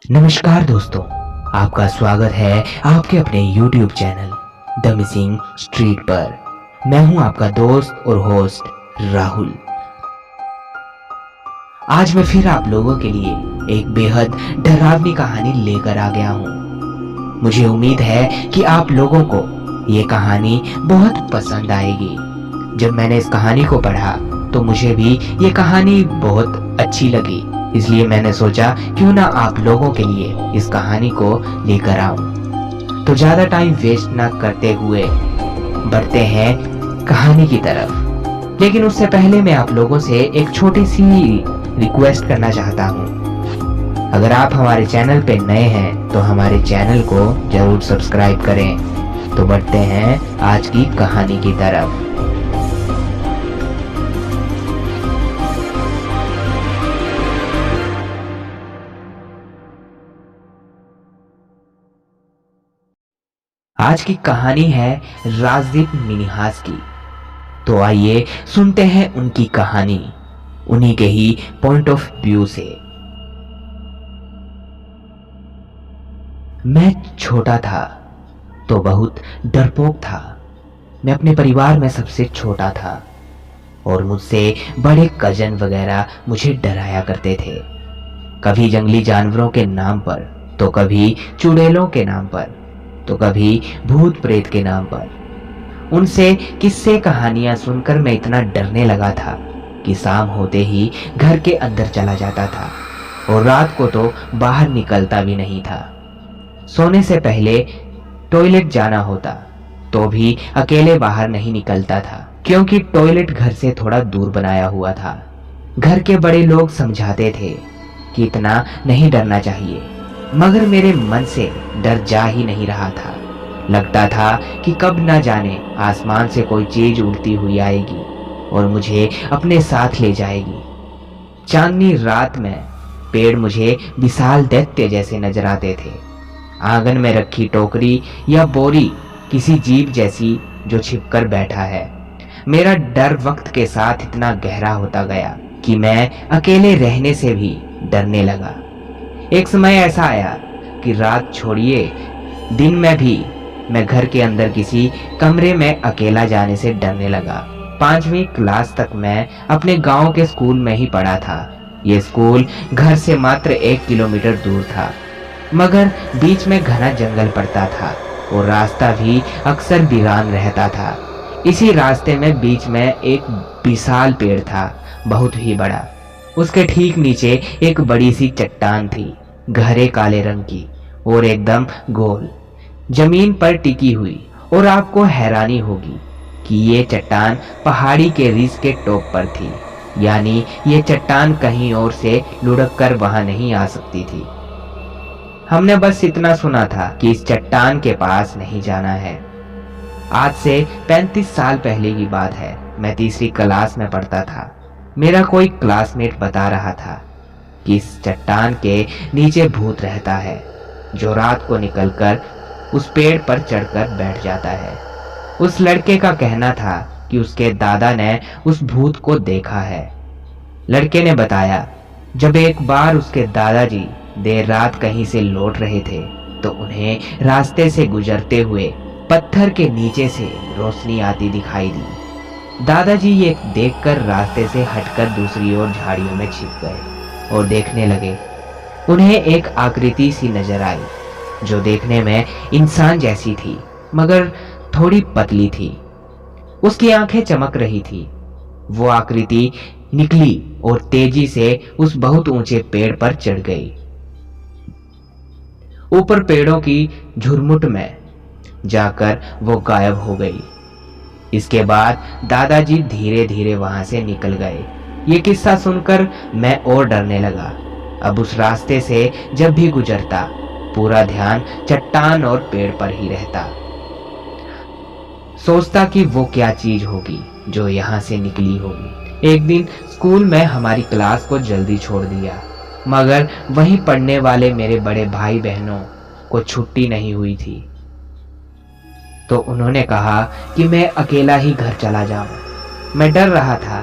नमस्कार दोस्तों, आपका स्वागत है आपके अपने YouTube channel the missing street पर। मैं हूं आपका दोस्त और होस्ट राहुल। आज मैं फिर आप लोगों के लिए एक बेहद डरावनी कहानी लेकर आ गया हूं। मुझे उम्मीद है कि आप लोगों को ये कहानी बहुत पसंद आएगी। जब मैंने इस कहानी को पढ़ा तो मुझे भी ये कहानी बहुत अच्छी लगी, इसलिए मैंने सोचा क्यों ना आप लोगों के लिए इस कहानी को लेकर आऊं। तो ज्यादा टाइम वेस्ट ना करते हुए बढ़ते हैं कहानी की तरफ। लेकिन उससे पहले मैं आप लोगों से एक छोटी सी रिक्वेस्ट करना चाहता हूं। अगर आप हमारे चैनल पे नए हैं तो हमारे चैनल को जरूर सब्सक्राइब करें। तो बढ़ते हैं आज की कहानी की तरफ। आज की कहानी है राजदीप मिन्हास की। तो आइए सुनते हैं उनकी कहानी, उन्हीं के ही पॉइंट ऑफ व्यू से। मैं छोटा था तो बहुत डरपोक था। मैं अपने परिवार में सबसे छोटा था और मुझसे बड़े कजन वगैरह मुझे डराया करते थे। कभी जंगली जानवरों के नाम पर, तो कभी चुड़ैलों के नाम पर, तो कभी भूत प्रेत के नाम पर। उनसे किस्से कहानियां सुनकर मैं इतना डरने लगा था कि शाम होते ही घर के अंदर चला जाता था और रात को तो बाहर निकलता भी नहीं था। सोने से पहले टॉयलेट जाना होता तो भी अकेले बाहर नहीं निकलता था, क्योंकि टॉयलेट घर से थोड़ा दूर बनाया हुआ था। घर के बड़े लोग समझाते थे कि इतना नहीं डरना चाहिए, मगर मेरे मन से डर जा ही नहीं रहा था। लगता था कि कब न जाने आसमान से कोई चीज उड़ती हुई आएगी और मुझे अपने साथ ले जाएगी। चांदनी रात में पेड़ मुझे विशाल दैत्य जैसे नजर आते थे। आंगन में रखी टोकरी या बोरी किसी जीव जैसी जो छिपकर बैठा है। मेरा डर वक्त के साथ इतना गहरा होता गया कि मैं अकेले रहने से भी डरने लगा। एक समय ऐसा आया कि रात छोड़िए दिन में भी मैं घर के अंदर किसी कमरे में अकेला जाने से डरने लगा। 5वीं क्लास तक मैं अपने गांव के स्कूल में ही पढ़ा था। ये स्कूल घर से मात्र 1 किलोमीटर दूर था, मगर बीच में घना जंगल पड़ता था और रास्ता भी अक्सर वीरान रहता था। इसी रास्ते में बीच में एक विशाल पेड़ था, बहुत ही बड़ा। उसके ठीक नीचे एक बड़ी सी चट्टान थी, गहरे काले रंग की और एकदम गोल जमीन पर टिकी हुई। और आपको हैरानी होगी कि ये चट्टान पहाड़ी के रिज के टॉप पर थी, यानी ये चट्टान कहीं और से लुढ़क कर वहां नहीं आ सकती थी। हमने बस इतना सुना था कि इस चट्टान के पास नहीं जाना है। आज से 35 साल पहले की बात है। मैं 3री क्लास में पढ़ता था। मेरा कोई क्लासमेट बता रहा था कि इस चट्टान के नीचे भूत रहता है, जो रात को निकलकर उस पेड़ पर चढ़कर बैठ जाता है। उस लड़के का कहना था कि उसके दादा ने उस भूत को देखा है। लड़के ने बताया, जब एक बार उसके दादाजी देर रात कहीं से लौट रहे थे तो उन्हें रास्ते से गुजरते हुए पत्थर के नीचे से रोशनी आती दिखाई दी। दादाजी ये देखकर रास्ते से हटकर दूसरी ओर झाड़ियों में छिप गए और देखने लगे। उन्हें एक आकृति सी नजर आई, जो देखने में इंसान जैसी थी, मगर थोड़ी पतली थी। उसकी आंखें चमक रही थी। वो आकृति निकली और तेजी से उस बहुत ऊंचे पेड़ पर चढ़ गई। ऊपर पेड़ों की झुरमुट में जाकर वो गायब हो गई। इसके बाद दादाजी धीरे धीरे वहां से निकल गए। ये किस्सा सुनकर मैं और डरने लगा। अब उस रास्ते से जब भी गुजरता, पूरा ध्यान चट्टान और पेड़ पर ही रहता। सोचता कि वो क्या चीज होगी जो यहाँ से निकली होगी। एक दिन स्कूल में हमारी क्लास को जल्दी छोड़ दिया, मगर वहीं पढ़ने वाले मेरे बड़े भाई बहनों को छुट्टी नहीं हुई थी, तो उन्होंने कहा कि मैं अकेला ही घर चला जाऊं। मैं डर रहा था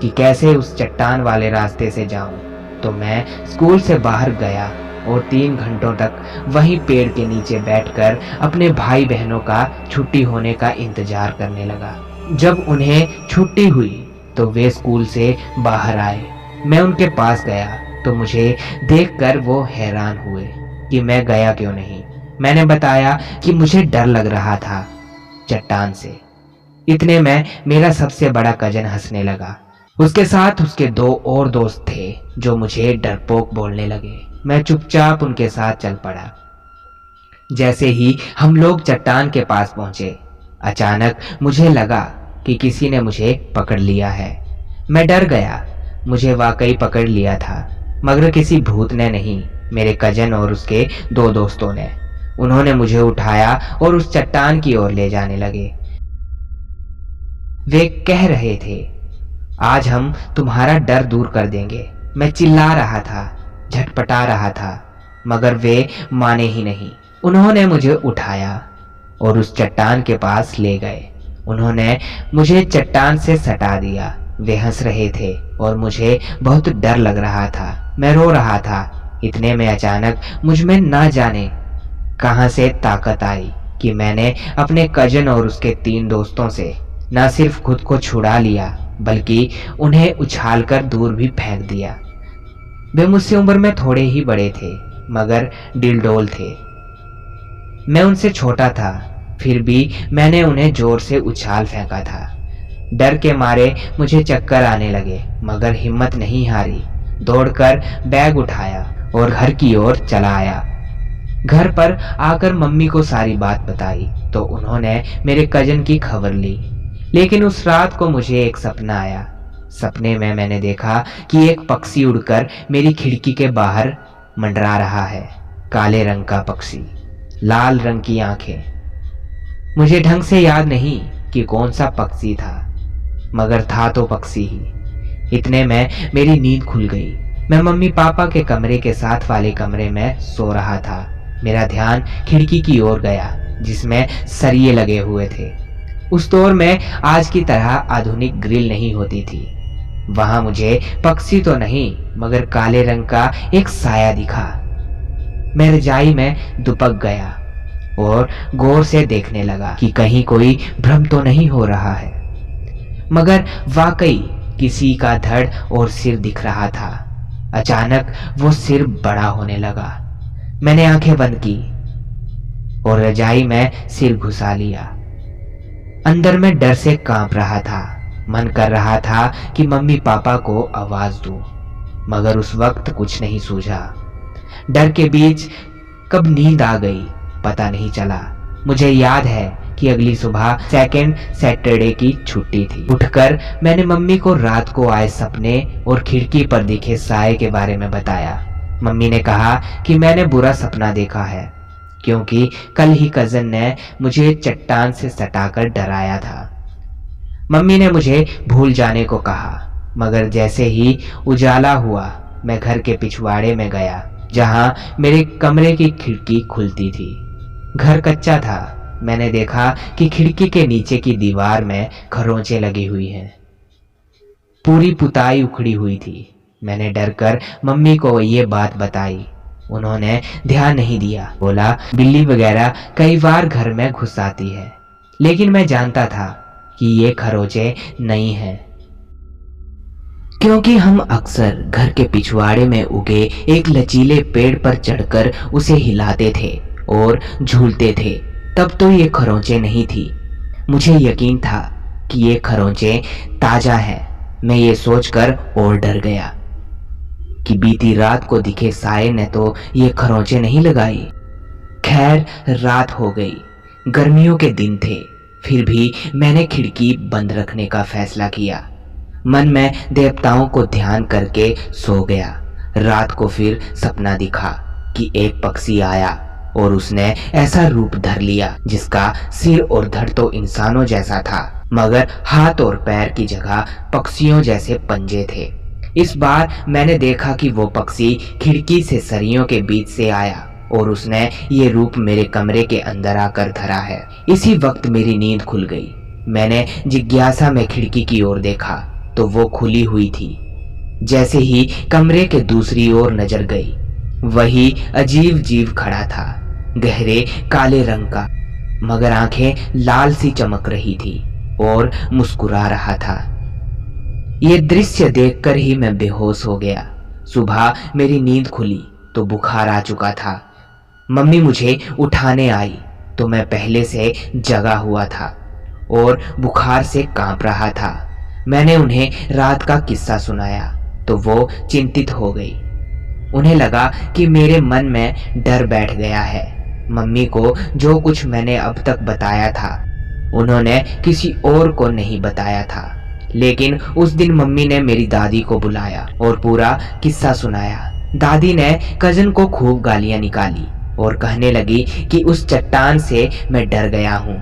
कि कैसे उस चट्टान वाले रास्ते से जाऊं, तो मैं स्कूल से बाहर गया और 3 घंटों तक वहीं पेड़ के नीचे बैठकर अपने भाई बहनों का छुट्टी होने का इंतजार करने लगा। जब उन्हें छुट्टी हुई तो वे स्कूल से बाहर आए। मैं उनके पास गया तो मुझे देखकर वो हैरान हुए कि मैं गया क्यों नहीं। मैंने बताया कि मुझे डर लग रहा था चट्टान से। इतने में मेरा सबसे बड़ा कजन हंसने लगा। उसके साथ उसके 2 और दोस्त थे जो मुझे डरपोक बोलने लगे। मैं चुपचाप उनके साथ चल पड़ा। जैसे ही हम लोग चट्टान के पास पहुंचे, अचानक मुझे लगा कि किसी ने मुझे पकड़ लिया है। मैं डर गया। मुझे वाकई पकड़ लिया था, मगर किसी भूत ने नहीं, मेरे कजन और उसके 2 दोस्तों ने। उन्होंने मुझे उठाया और उस चट्टान की ओर ले जाने लगे। वे कह रहे थे, आज हम तुम्हारा डर दूर कर देंगे। मैं चिल्ला रहा था, झटपटा रहा था, मगर वे माने ही नहीं। उन्होंने मुझे उठाया और उस चट्टान के पास ले गए। उन्होंने मुझे चट्टान से सटा दिया। वे हंस रहे थे और मुझे बहुत डर लग रहा था। मैं रो रहा था। इतने में अचानक मुझ में ना जाने कहां से ताकत आई कि मैंने अपने कजन और उसके 3 दोस्तों से न सिर्फ खुद को छुड़ा लिया, बल्कि उन्हें उछालकर दूर भी फेंक दिया। वे मुझसे उम्र में थोड़े ही बड़े थे, मगर डिलडोल थे। मैं उनसे छोटा था, फिर भी मैंने उन्हें जोर से उछाल फेंका था। डर के मारे मुझे चक्कर आने लगे, मगर हिम्मत नहीं हारी। दौड़कर बैग उठाया और घर की ओर चला आया। घर पर आकर मम्मी को सारी बात बताई तो उन्होंने मेरे कजन की खबर ली। लेकिन उस रात को मुझे एक सपना आया। सपने में मैंने देखा कि एक पक्षी उड़कर मेरी खिड़की के बाहर मंडरा रहा है। काले रंग का पक्षी, लाल रंग की आंखें। मुझे ढंग से याद नहीं कि कौन सा पक्षी था, मगर था तो पक्षी ही। इतने में मेरी नींद खुल गई। मैं मम्मी पापा के कमरे के साथ वाले कमरे में सो रहा था। मेरा ध्यान खिड़की की ओर गया जिसमें सरिये लगे हुए थे। उस दौर में आज की तरह आधुनिक ग्रिल नहीं होती थी। वहां मुझे पक्षी तो नहीं, मगर काले रंग का एक साया दिखा। मैं रजाई में दुबक गया और गौर से देखने लगा कि कहीं कोई भ्रम तो नहीं हो रहा है, मगर वाकई किसी का धड़ और सिर दिख रहा था। अचानक वो सिर बड़ा होने लगा। मैंने आंखें बंद की और रजाई में सिर घुसा लिया। अंदर में डर से कांप रहा था। मन कर रहा था कि मम्मी पापा को आवाज दूं, मगर उस वक्त कुछ नहीं सूझा। डर के बीच कब नींद आ गई पता नहीं चला। मुझे याद है कि अगली सुबह सेकंड सैटरडे की छुट्टी थी। उठकर मैंने मम्मी को रात को आए सपने और खिड़की पर दिखे साए के बारे में बताया। मम्मी ने कहा कि मैंने बुरा सपना देखा है, क्योंकि कल ही कजन ने मुझे चट्टान से सटाकर डराया था। मम्मी ने मुझे भूल जाने को कहा, मगर जैसे ही उजाला हुआ मैं घर के पिछवाड़े में गया जहां मेरे कमरे की खिड़की खुलती थी। घर कच्चा था। मैंने देखा कि खिड़की के नीचे की दीवार में खरोंचे लगी हुई हैं। पूरी पुताई उखड़ी हुई थी। मैंने डरकर मम्मी को ये बात बताई। उन्होंने ध्यान नहीं दिया। बोला, बिल्ली वगैरह कई बार घर में घुस आती है, लेकिन मैं जानता था कि ये खरोंचे नहीं हैं, क्योंकि हम अक्सर घर के पिछवाड़े में उगे एक लचीले पेड़ पर चढ़कर उसे हिलाते थे और झूलते थे। तब तो ये खरोंचे नहीं थी। मुझे यकीन था कि ये खरोंचे ताजा हैं। मैं ये सोचकर और डर गया कि बीती रात को दिखे साए ने तो ये खरोंचे नहीं लगाई। खैर, रात हो गई। गर्मियों के दिन थे, फिर भी मैंने खिड़की बंद रखने का फैसला किया। मन में देवताओं को ध्यान करके सो गया। रात को फिर सपना दिखा कि एक पक्षी आया और उसने ऐसा रूप धर लिया जिसका सिर और धड़ तो इंसानों जैसा था, मगर हाथ और पैर की जगह पक्षियों जैसे पंजे थे। इस बार मैंने देखा कि वो पक्षी खिड़की से सरियों के बीच से आया और उसने ये रूप मेरे कमरे के अंदर आकर धरा है। इसी वक्त मेरी नींद खुल गई। मैंने जिज्ञासा में खिड़की की ओर देखा तो वो खुली हुई थी। जैसे ही कमरे के दूसरी ओर नजर गई, वही अजीब जीव खड़ा था, गहरे काले रंग का, मगर आंखें लाल सी चमक रही थी और मुस्कुरा रहा था। ये दृश्य देखकर ही मैं बेहोश हो गया। सुबह मेरी नींद खुली तो बुखार आ चुका था। मम्मी मुझे उठाने आई तो मैं पहले से जगा हुआ था और बुखार से कांप रहा था। मैंने उन्हें रात का किस्सा सुनाया तो वो चिंतित हो गई। उन्हें लगा कि मेरे मन में डर बैठ गया है। मम्मी को जो कुछ मैंने अब तक बताया था उन्होंने किसी और को नहीं बताया था, लेकिन उस दिन मम्मी ने मेरी दादी को बुलाया और पूरा किस्सा सुनाया। दादी ने कजन को खूब गालियां निकाली और कहने लगी कि उस चट्टान से मैं डर गया हूँ।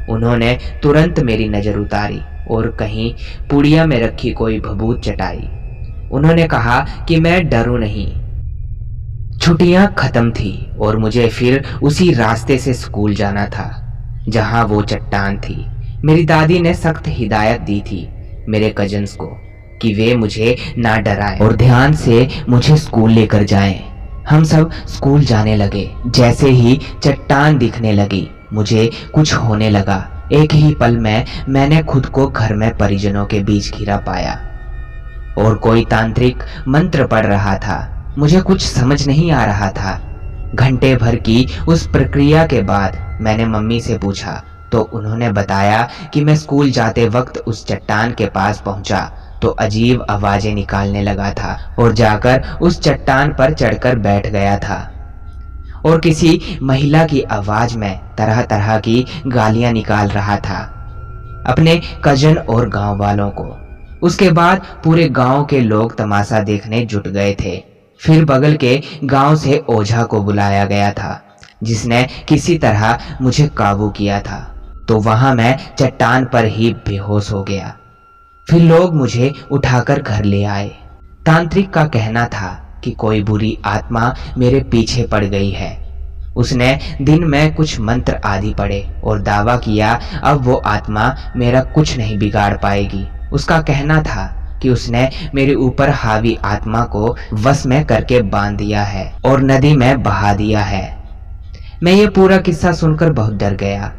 उन्होंने तुरंत मेरी नज़र उतारी और कहीं पुड़िया में रखी कोई भभूत चटाई। उन्होंने कहा कि मैं डरूं नहीं। छुट्टियां खत्म थी और मुझे फिर उसी रास्ते से स्कूल जाना था जहां वो चट्टान थी। मेरी दादी ने सख्त हिदायत दी थी मेरे कजन्स को कि वे मुझे ना डराएं और ध्यान से मुझे स्कूल लेकर जाएं। हम सब स्कूल जाने लगे। जैसे ही चट्टान दिखने लगी मुझे कुछ होने लगा। एक ही पल में मैंने खुद को घर में परिजनों के बीच घिरा पाया और कोई तांत्रिक मंत्र पढ़ रहा था। मुझे कुछ समझ नहीं आ रहा था। घंटे भर की उस प्रक्रिया के बाद मैंने मम्मी से पूछा तो उन्होंने बताया कि मैं स्कूल जाते वक्त उस चट्टान के पास पहुंचा तो अजीब आवाजें निकालने लगा था और जाकर उस चट्टान पर चढ़कर बैठ गया था और किसी महिला की आवाज में तरह तरह की गालियां निकाल रहा था अपने कजन और गांव वालों को। उसके बाद पूरे गांव के लोग तमाशा देखने जुट गए थे। फिर बगल के गांव से ओझा को बुलाया गया था जिसने किसी तरह मुझे काबू किया था। तो वहां मैं चट्टान पर ही बेहोश हो गया। फिर लोग मुझे उठाकर घर ले आए। तांत्रिक का कहना था कि कोई बुरी आत्मा मेरे पीछे पड़ गई है। उसने दिन में कुछ मंत्र आदि पढ़े और दावा किया अब वो आत्मा मेरा कुछ नहीं बिगाड़ पाएगी। उसका कहना था कि उसने मेरे ऊपर हावी आत्मा को वश में करके बांध दिया है और नदी में बहा दिया है। मैं ये पूरा किस्सा सुनकर बहुत डर गया।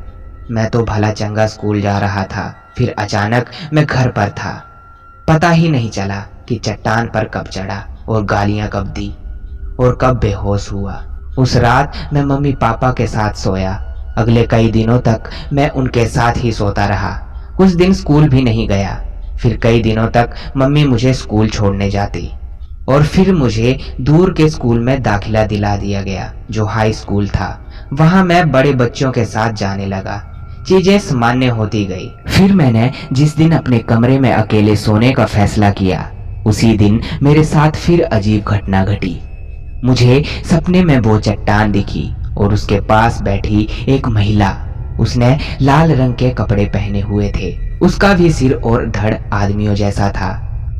मैं तो भला चंगा स्कूल जा रहा था, फिर अचानक मैं घर पर था। पता ही नहीं चला कि चट्टान पर कब चढ़ा और गालियां कब दी और कब बेहोश हुआ। उस रात मैं मम्मी पापा के साथ सोया। अगले कई दिनों तक मैं उनके साथ ही सोता रहा। कुछ दिन स्कूल भी नहीं गया। फिर कई दिनों तक मम्मी मुझे स्कूल छोड़ने जाती और फिर मुझे दूर के स्कूल में दाखिला दिला दिया गया जो हाई स्कूल था। वहां मैं बड़े बच्चों के साथ जाने लगा। चीजें सामान्य होती गई। फिर मैंने जिस दिन अपने कमरे में अकेले सोने का फैसला किया उसी दिन मेरे साथ फिर अजीब घटना घटी। मुझे सपने में वो चट्टान दिखी और उसके पास बैठी एक महिला। उसने लाल रंग के कपड़े पहने हुए थे। उसका भी सिर और धड़ आदमियों जैसा था।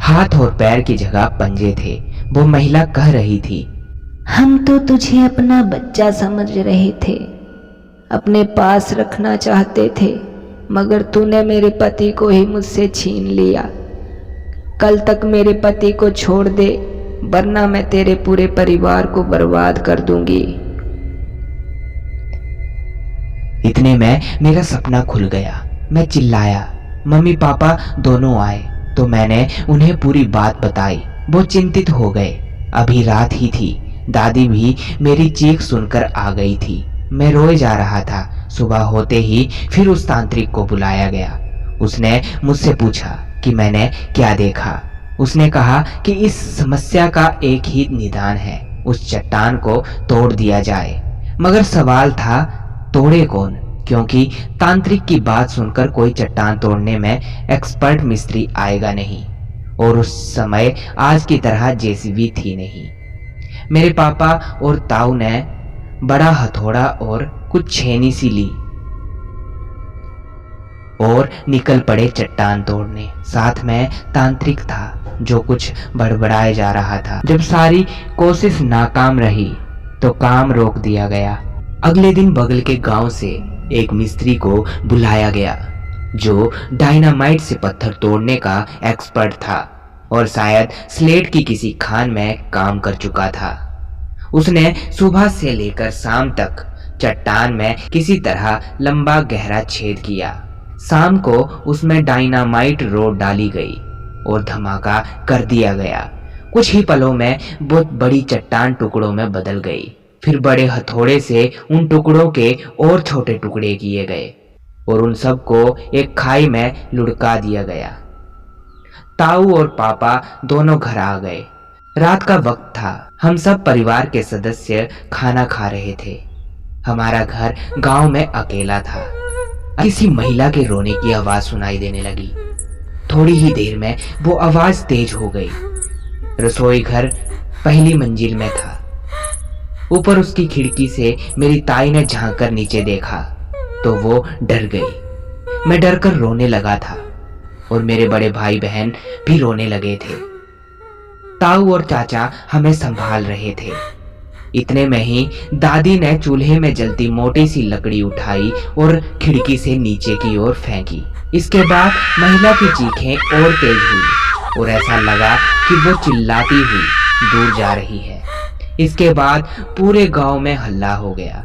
हाथ और पैर की जगह पंजे थे। वो महिला कह रही थी, हम तो तुझे अपना बच्चा समझ रहे थे, अपने पास रखना चाहते थे, मगर तूने मेरे पति को ही मुझसे छीन लिया। कल तक मेरे पति को छोड़ दे वरना मैं तेरे पूरे परिवार को बर्बाद कर दूंगी। इतने में मेरा सपना खुल गया। मैं चिल्लाया। मम्मी पापा दोनों आए तो मैंने उन्हें पूरी बात बताई। वो चिंतित हो गए। अभी रात ही थी। दादी भी मेरी चीख सुनकर आ गई थी। मैं रोए जा रहा था। सुबह होते ही फिर उस तांत्रिक को बुलाया गया। उसने मुझसे पूछा कि मैंने क्या देखा। उसने कहा कि इस समस्या का एक ही निदान है, उस चट्टान को तोड़ दिया जाए। मगर सवाल था तोड़े कौन, क्योंकि तांत्रिक की बात सुनकर कोई चट्टान तोड़ने में एक्सपर्ट मिस्त्री आएगा नहीं और उस समय आज की तरह जेसीबी थी नहीं। मेरे पापा और ताऊ ने बड़ा हथौड़ा और कुछ छेनी सी ली और निकल पड़े चट्टान तोड़ने। साथ में तांत्रिक था जो कुछ बड़बड़ाए जा रहा था। जब सारी कोशिश नाकाम रही तो काम रोक दिया गया। अगले दिन बगल के गांव से एक मिस्त्री को बुलाया गया जो डायनामाइट से पत्थर तोड़ने का एक्सपर्ट था और शायद स्लेट की किसी खान में काम कर चुका था। उसने सुबह से लेकर शाम तक चट्टान में किसी तरह लंबा गहरा छेद किया। शाम को उसमें डायनामाइट रोड डाली गई और धमाका कर दिया गया। कुछ ही पलों में वो बड़ी चट्टान टुकड़ों में बदल गई। फिर बड़े हथौड़े से उन टुकड़ों के और छोटे टुकड़े किए गए और उन सबको एक खाई में लुढ़का दिया गया। ताऊ और पापा दोनों घर आ गए। रात का वक्त था। हम सब परिवार के सदस्य खाना खा रहे थे। हमारा घर गांव में अकेला था। किसी महिला के रोने की आवाज सुनाई देने लगी। थोड़ी ही देर में वो आवाज तेज हो गई। रसोई घर पहली मंजिल में था। ऊपर उसकी खिड़की से मेरी ताई ने झांक कर नीचे देखा तो वो डर गई। मैं डर कर रोने लगा था और मेरे बड़े भाई बहन भी रोने लगे थे। ताऊ और चाचा हमें संभाल रहे थे। इतने में ही दादी ने चूल्हे में जलती मोटी सी लकड़ी उठाई और खिड़की से नीचे की ओर फेंकी। इसके बाद महिला की चीखें और तेज हुई और ऐसा लगा कि वो चिल्लाती हुई दूर जा रही है। इसके बाद पूरे गांव में हल्ला हो गया।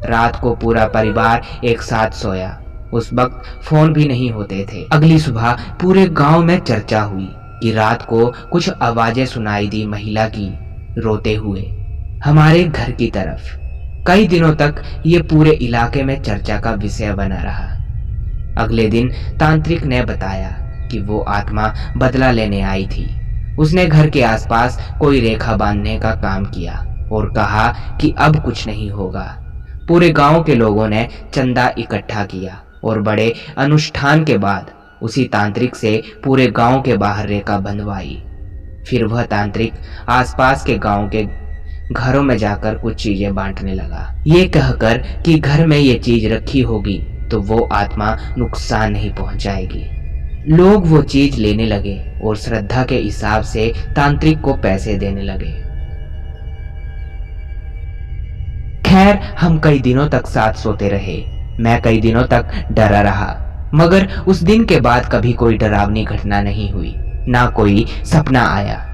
रात को पूरा परिवार एक साथ सोया। उस वक्त फोन भी नहीं होते थे। अगली सुबह पूरे गांव में चर्चा हुई कि रात को कुछ आवाजें सुनाई दी महिला की रोते हुए हमारे घर की तरफ। कई दिनों तक ये पूरे इलाके में चर्चा का विषय बना रहा। अगले दिन तांत्रिक ने बताया कि वो आत्मा बदला लेने आई थी। उसने घर के आसपास कोई रेखा बांधने का काम किया और कहा कि अब कुछ नहीं होगा। पूरे गांव के लोगों ने चंदा इकट्ठा किया और बड़े अनुष्ठान के बाद उसी तांत्रिक से पूरे गांव के बाहर रेखा बंधवाई। फिर वह तांत्रिक आसपास के गांव के घरों में जाकर कुछ चीजें बांटने लगा, ये कहकर कि घर में ये चीज रखी होगी तो वो आत्मा नुकसान नहीं पहुंचाएगी। लोग वो चीज लेने लगे और श्रद्धा के हिसाब से तांत्रिक को पैसे देने लगे। खैर, हम कई दिनों तक साथ सोते रहे। मैं कई दिनों तक डरा रहा, मगर उस दिन के बाद कभी कोई डरावनी घटना नहीं हुई, ना कोई सपना आया।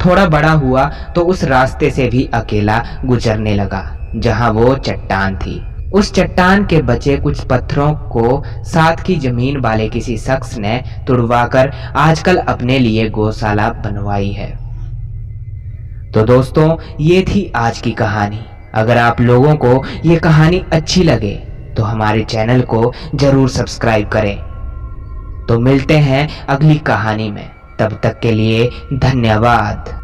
थोड़ा बड़ा हुआ तो उस रास्ते से भी अकेला गुजरने लगा जहां वो चट्टान थी। उस चट्टान के बचे कुछ पत्थरों को साथ की जमीन वाले किसी शख्स ने तुड़वाकर आजकल अपने लिए गौशाला बनवाई है। तो दोस्तों, ये थी आज की कहानी। अगर आप लोगों को ये कहानी अच्छी लगे तो हमारे चैनल को जरूर सब्सक्राइब करें। तो मिलते हैं अगली कहानी में। तब तक के लिए धन्यवाद।